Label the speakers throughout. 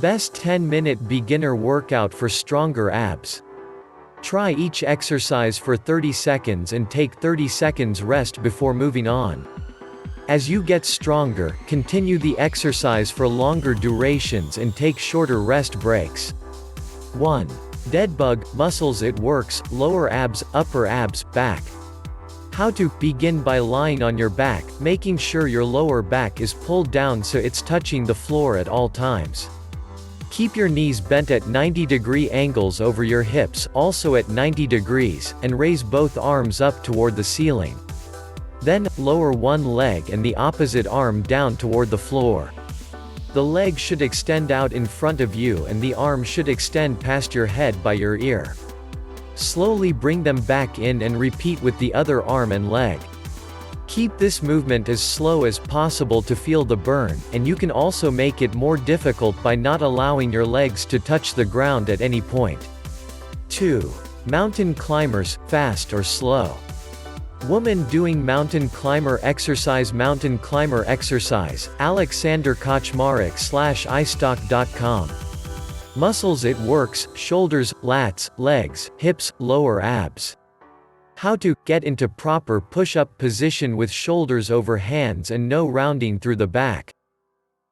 Speaker 1: Best 10-minute beginner workout for stronger abs. Try each exercise for 30 seconds and take 30 seconds rest before moving on. As you get stronger, continue the exercise for longer durations and take shorter rest breaks. 1. Dead bug, muscles. It works, lower abs, upper abs, back. How to begin by lying on your back, making sure your lower back is pulled down so it's touching the floor at all times. Keep your knees bent at 90-degree angles over your hips, also at 90 degrees, and raise both arms up toward the ceiling. Then, lower one leg and the opposite arm down toward the floor. The leg should extend out in front of you and the arm should extend past your head by your ear. Slowly bring them back in and repeat with the other arm and leg. Keep this movement as slow as possible to feel the burn, and you can also make it more difficult by not allowing your legs to touch the ground at any point. 2. Mountain climbers, fast or slow. Woman doing mountain climber exercise. Mountain climber exercise, Alexander Kochmarek /istock.com. Muscles. It works, shoulders, lats, legs, hips, lower abs. How to get into proper push-up position with shoulders over hands and no rounding through the back.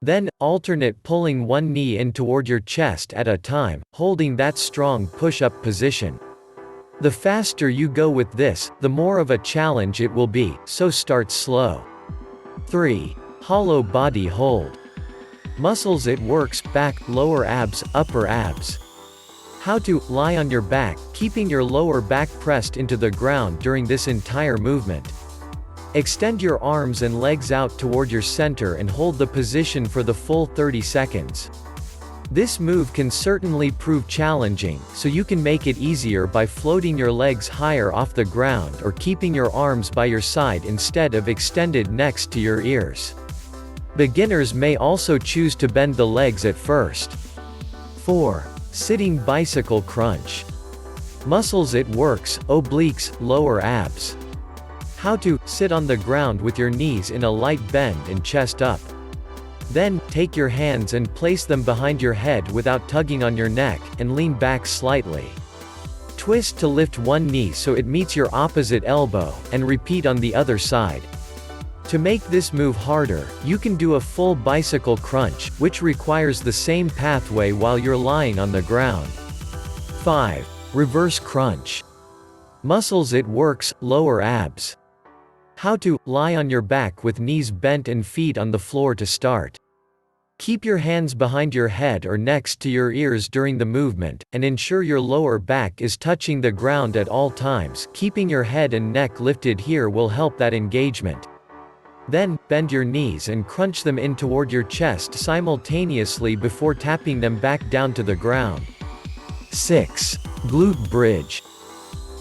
Speaker 1: Then, alternate pulling one knee in toward your chest at a time, holding that strong push-up position. The faster you go with this, the more of a challenge it will be, so start slow. 3. Hollow body hold. Muscles. It works, back, lower abs, upper abs. How to lie on your back, keeping your lower back pressed into the ground during this entire movement. Extend your arms and legs out toward your center and hold the position for the full 30 seconds. This move can certainly prove challenging, so you can make it easier by floating your legs higher off the ground or keeping your arms by your side instead of extended next to your ears. Beginners may also choose to bend the legs at first. 4. Sitting bicycle crunch. Muscles. It works, obliques, lower abs. How to sit on the ground with your knees in a light bend and chest up. Then, take your hands and place them behind your head without tugging on your neck, and lean back slightly. Twist to lift one knee so it meets your opposite elbow, and repeat on the other side. To make this move harder, you can do a full bicycle crunch, which requires the same pathway while you're lying on the ground. 5. Reverse crunch. Muscles. It works, lower abs. How to lie on your back with knees bent and feet on the floor to start. Keep your hands behind your head or next to your ears during the movement, and ensure your lower back is touching the ground at all times. Keeping your head and neck lifted here will help that engagement. Then, bend your knees and crunch them in toward your chest simultaneously before tapping them back down to the ground. 6. Glute bridge.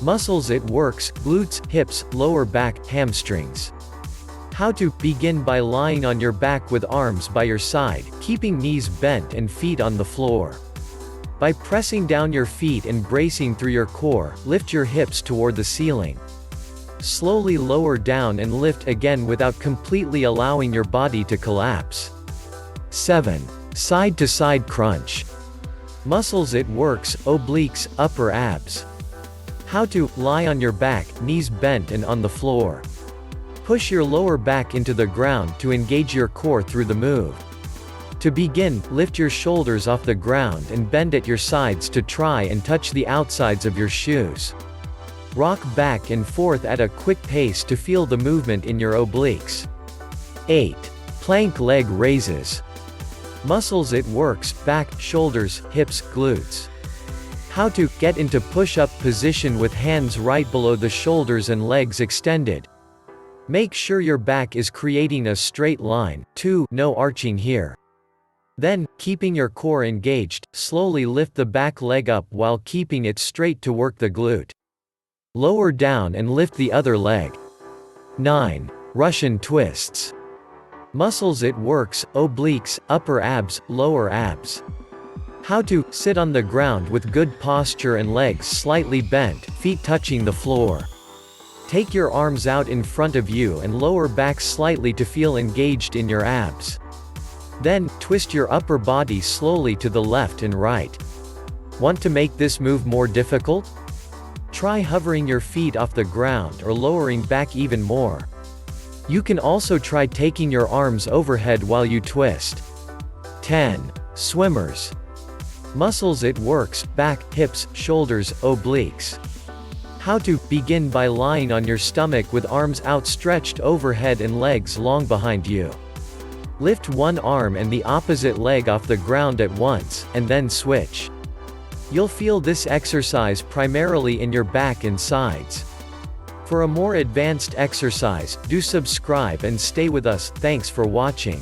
Speaker 1: Muscles. It works, glutes, hips, lower back, hamstrings. How to begin by lying on your back with arms by your side, keeping knees bent and feet on the floor. By pressing down your feet and bracing through your core, lift your hips toward the ceiling. Slowly lower down and lift again without completely allowing your body to collapse. 7. Side to side crunch. Muscles. It works, obliques, upper abs. How to lie on your back, knees bent and on the floor. Push your lower back into the ground to engage your core through the move. To begin, lift your shoulders off the ground and bend at your sides to try and touch the outsides of your shoes. Rock back and forth at a quick pace to feel the movement in your obliques. 8. Plank leg raises. Muscles. It works, back, shoulders, hips, glutes. How to get into push-up position with hands right below the shoulders and legs extended. Make sure your back is creating a straight line. 2. No arching here. Then, keeping your core engaged, slowly lift the back leg up while keeping it straight to work the glute. Lower down and lift the other leg. 9. Russian twists. Muscles. It works, obliques, upper abs, lower abs. How to sit on the ground with good posture and legs slightly bent, feet touching the floor. Take your arms out in front of you and lower back slightly to feel engaged in your abs. Then, twist your upper body slowly to the left and right. Want to make this move more difficult? Try hovering your feet off the ground or lowering back even more. You can also try taking your arms overhead while you twist. 10. Swimmers. Muscles it works: back, hips, shoulders, obliques. How to: begin by lying on your stomach with arms outstretched overhead and legs long behind you. Lift one arm and the opposite leg off the ground at once, and then switch. You'll feel this exercise primarily in your back and sides. For a more advanced exercise, do subscribe and stay with us. Thanks for watching.